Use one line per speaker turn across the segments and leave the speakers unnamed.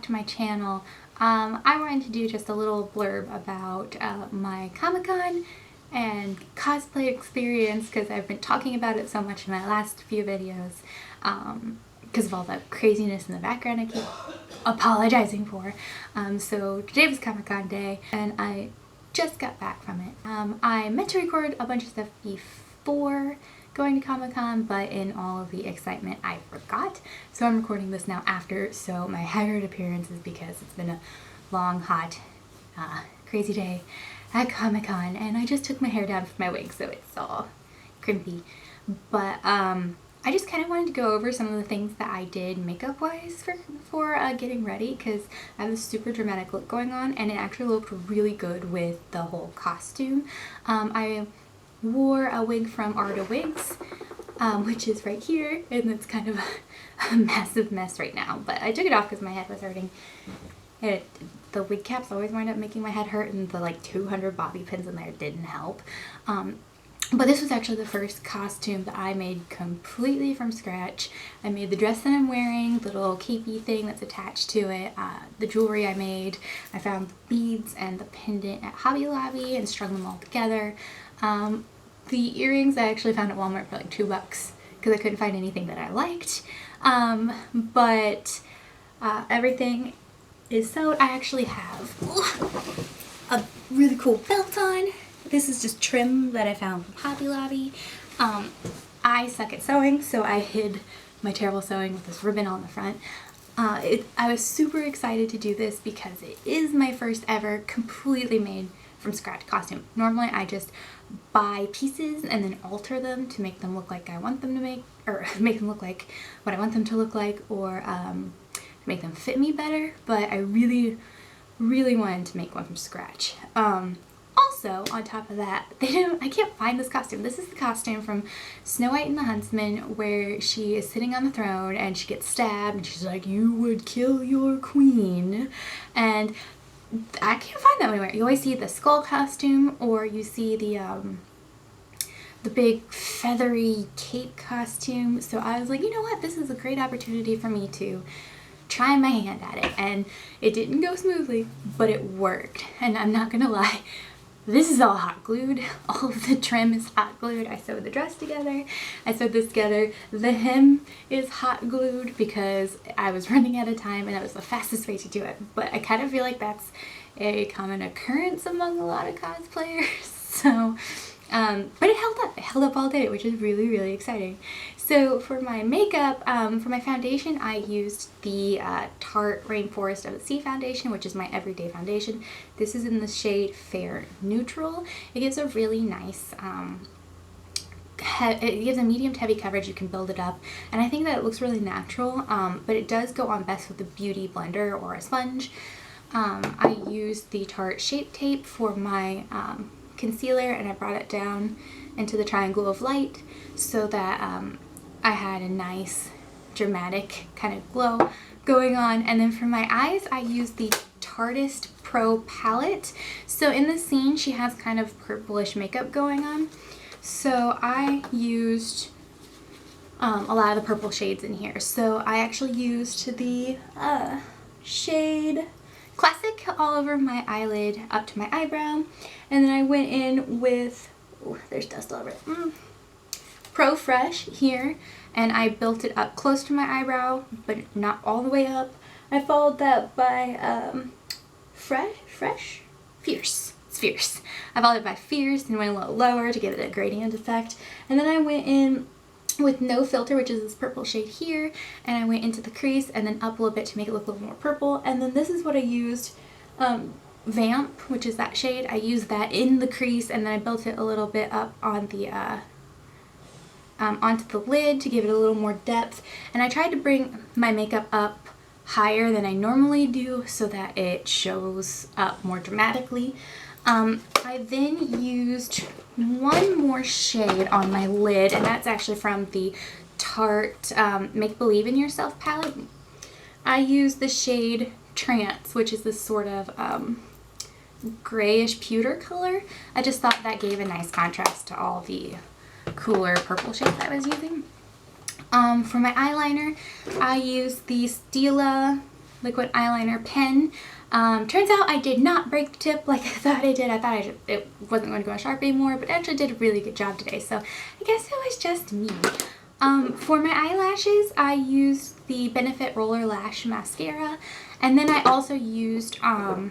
to my channel. I wanted to do just a little blurb about my Comic-Con and cosplay experience because I've been talking about it so much in my last few videos because of all the craziness in the background I keep apologizing for. So today was Comic-Con day and I just got back from it. I meant to record a bunch of stuff before going to Comic-Con, but in all of the excitement I forgot. So I'm recording this now after, so my haggard appearance is because it's been a long, hot, crazy day at Comic-Con, and I just took my hair down from my wig, so it's all crimpy. But I just kind of wanted to go over some of the things that I did makeup-wise for getting ready, because I have a super dramatic look going on, and it actually looked really good with the whole costume. I wore a wig from Arta Wigs, which is right here, and it's kind of a massive mess right now, but I took it off because my head was hurting. The wig caps always wind up making my head hurt, and the like 200 bobby pins in there didn't help. But this was actually the first costume that I made completely from scratch. I made the dress that I'm wearing, the little capey thing that's attached to it, the jewelry I made. I found the beads and the pendant at Hobby Lobby and strung them all together. The earrings I actually found at Walmart for like $2 because I couldn't find anything that I liked. But everything is sewed. I actually have a really cool belt on. This is just trim that I found from Hobby Lobby. I suck at sewing, so I hid my terrible sewing with this ribbon on the front. I was super excited to do this because it is my first ever completely made from scratch costume. Normally I just buy pieces and then alter them to make them look like I want them to make, or make them look like what I want them to look like, or make them fit me better, but I really wanted to make one from scratch. Also, on top of that, I can't find this costume. This is the costume from Snow White and the Huntsman, where she is sitting on the throne and she gets stabbed and she's like, "You would kill your queen." And I can't find that anywhere. You always see the skull costume, or you see the big feathery cape costume. So I was like, you know what? This is a great opportunity for me to try my hand at it. And it didn't go smoothly, but it worked. And I'm not gonna lie, this is all hot glued. All of the trim is hot glued. I sewed the dress together. I sewed this together. The hem is hot glued because I was running out of time and that was the fastest way to do it. But I kind of feel like that's a common occurrence among a lot of cosplayers. So, but it held up. It held up all day, which is really exciting. So for my makeup, for my foundation, I used the Tarte Rainforest of the Sea foundation, which is my everyday foundation. This is in the shade Fair Neutral. It gives a really nice, it gives a medium to heavy coverage. You can build it up, and I think that it looks really natural, but it does go on best with a beauty blender or a sponge. I used the Tarte Shape Tape for my concealer, and I brought it down into the triangle of light so that I had a nice dramatic kind of glow going on. And then for my eyes, I used the Tarteist Pro Palette. So in the scene, she has kind of purplish makeup going on, so I used a lot of the purple shades in here. So I actually used the shade Classic all over my eyelid up to my eyebrow, and then I went in with, oh, there's dust all over it, Pro Fresh here, and I built it up close to my eyebrow, but not all the way up. I followed that by Fierce. It's Fierce. I followed it by Fierce and went a little lower to give it a gradient effect, and then I went in with No Filter, which is this purple shade here, and I went into the crease and then up a little bit to make it look a little more purple. And then this is what I used, Vamp, which is that shade. I used that in the crease, and then I built it a little bit up on the onto the lid to give it a little more depth. And I tried to bring my makeup up higher than I normally do so that it shows up more dramatically. I then used one more shade on my lid, and that's actually from the Tarte Make Believe in Yourself palette. I used the shade Trance, which is this sort of grayish pewter color. I just thought that gave a nice contrast to all the cooler purple shades I was using. For my eyeliner, I used the Stila liquid eyeliner pen. Turns out I did not break the tip like I thought I did. I thought it wasn't going to go on sharp anymore, but it actually did a really good job today, so I guess it was just me. For my eyelashes, I used the Benefit Roller Lash Mascara, and then I also used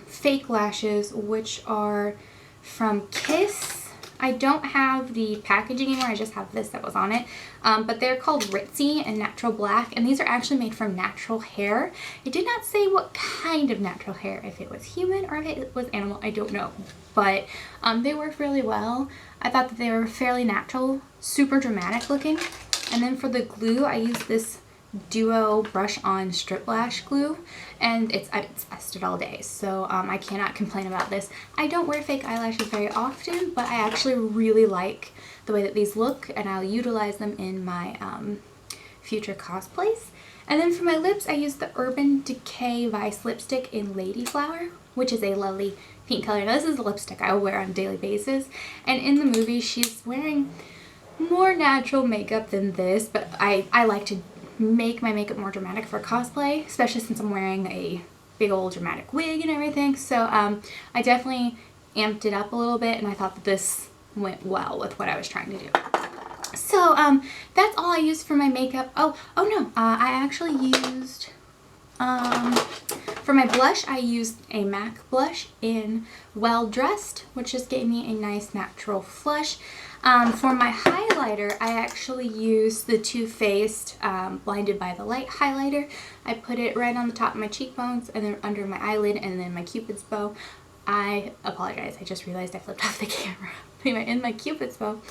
fake lashes, which are from Kiss. I don't have the packaging anymore, I just have this that was on it, but they're called Ritzy and Natural Black, and these are actually made from natural hair. It did not say what kind of natural hair, if it was human or if it was animal, I don't know, but they worked really well. I thought that they were fairly natural, super dramatic looking. And then for the glue, I used this Duo brush on strip lash glue, and it's lasted all day, so I cannot complain about this. I don't wear fake eyelashes very often, but I actually really like the way that these look, and I'll utilize them in my future cosplays. And then for my lips, I used the Urban Decay Vice lipstick in Lady Flower, which is a lovely pink color. Now this is the lipstick I will wear on a daily basis, and in the movie she's wearing more natural makeup than this, but I like to make my makeup more dramatic for cosplay, especially since I'm wearing a big old dramatic wig and everything. So I definitely amped it up a little bit, and I thought that this went well with what I was trying to do. So that's all I used for my makeup. Oh no, I actually used for my blush, I used a MAC blush in Well Dressed, which just gave me a nice natural flush. For my highlighter, I actually used the Too Faced Blinded by the Light highlighter. I put it right on the top of my cheekbones and then under my eyelid and then my Cupid's bow. I apologize, I just realized I flipped off the camera. Anyway, in my Cupid's bow.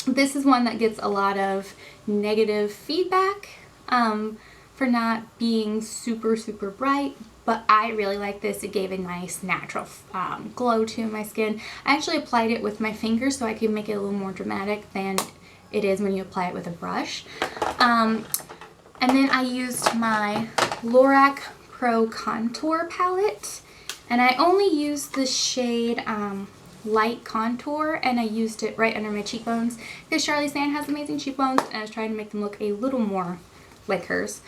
This is one that gets a lot of negative feedback for not being super bright, but I really like this. It gave a nice natural glow to my skin. I actually applied it with my fingers so I could make it a little more dramatic than it is when you apply it with a brush. And then I used my Lorac Pro Contour Palette, and I only used the shade Light Contour, and I used it right under my cheekbones because Charlize Theron has amazing cheekbones, and I was trying to make them look a little more like hers.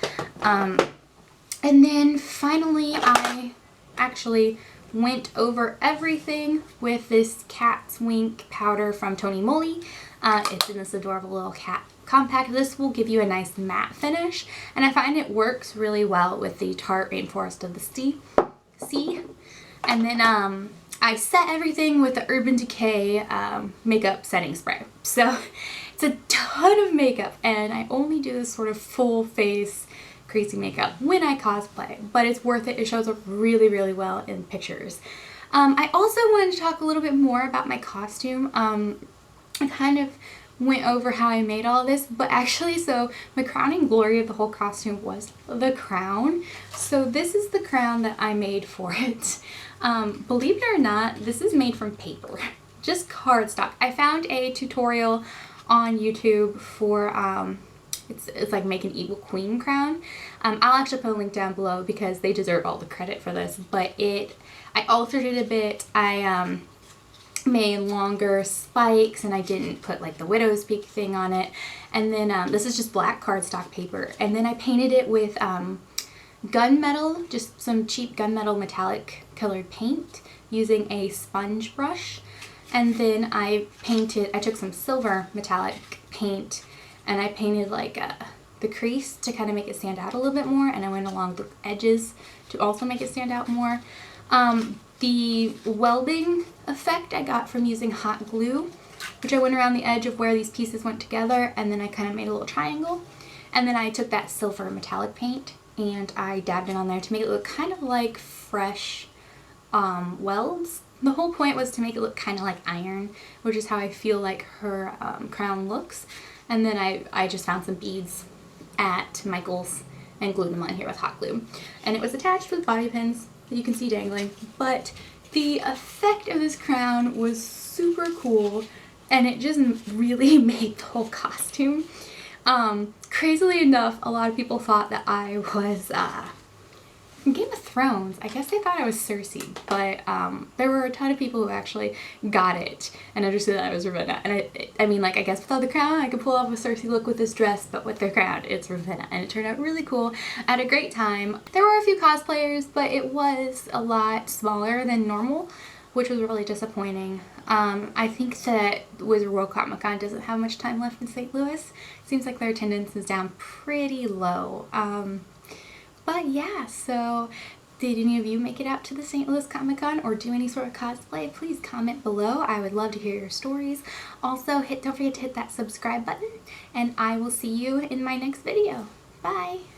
And then finally I actually went over everything with this Cat's Wink powder from Tony Moly. It's in this adorable little cat compact. This will give you a nice matte finish, and I find it works really well with the Tarte Rainforest of the Sea. And then I set everything with the Urban Decay makeup setting spray. So it's a ton of makeup, and I only do this sort of full face crazy makeup when I cosplay, but it's worth it. It shows up really well in pictures. I also wanted to talk a little bit more about my costume. I kind of went over how I made all this, but actually, so my crowning glory of the whole costume was the crown. So this is the crown that I made for it. Believe it or not, this is made from paper, just cardstock. I found a tutorial on YouTube for it's like make an evil queen crown. I'll actually put a link down below because they deserve all the credit for this, but I altered it a bit. I made longer spikes, and I didn't put like the widow's peak thing on it. And then this is just black cardstock paper, and then I painted it with gunmetal, just some cheap gunmetal metallic colored paint using a sponge brush. And then I took some silver metallic paint, and I painted like the crease to kind of make it stand out a little bit more, and I went along the edges to also make it stand out more. The welding effect I got from using hot glue, which I went around the edge of where these pieces went together, and then I kind of made a little triangle. And then I took that silver metallic paint and I dabbed it on there to make it look kind of like fresh welds. The whole point was to make it look kind of like iron, which is how I feel like her crown looks. And then I just found some beads at Michael's and glued them on here with hot glue. And it was attached with bobby pins that you can see dangling. But the effect of this crown was super cool, and it just really made the whole costume. Crazily enough, a lot of people thought that I was Game of Thrones, I guess they thought I was Cersei, but there were a ton of people who actually got it and understood that I was Ravenna. And I mean, like, I guess without the crown, I could pull off a Cersei look with this dress, but with the crown, it's Ravenna. And it turned out really cool. I had a great time. There were a few cosplayers, but it was a lot smaller than normal, which was really disappointing. I think that Wizard World Comic Con doesn't have much time left in St. Louis. Seems like their attendance is down pretty low. But yeah, so did any of you make it out to the St. Louis Comic Con or do any sort of cosplay? Please comment below. I would love to hear your stories. Also, don't forget to hit that subscribe button, and I will see you in my next video. Bye!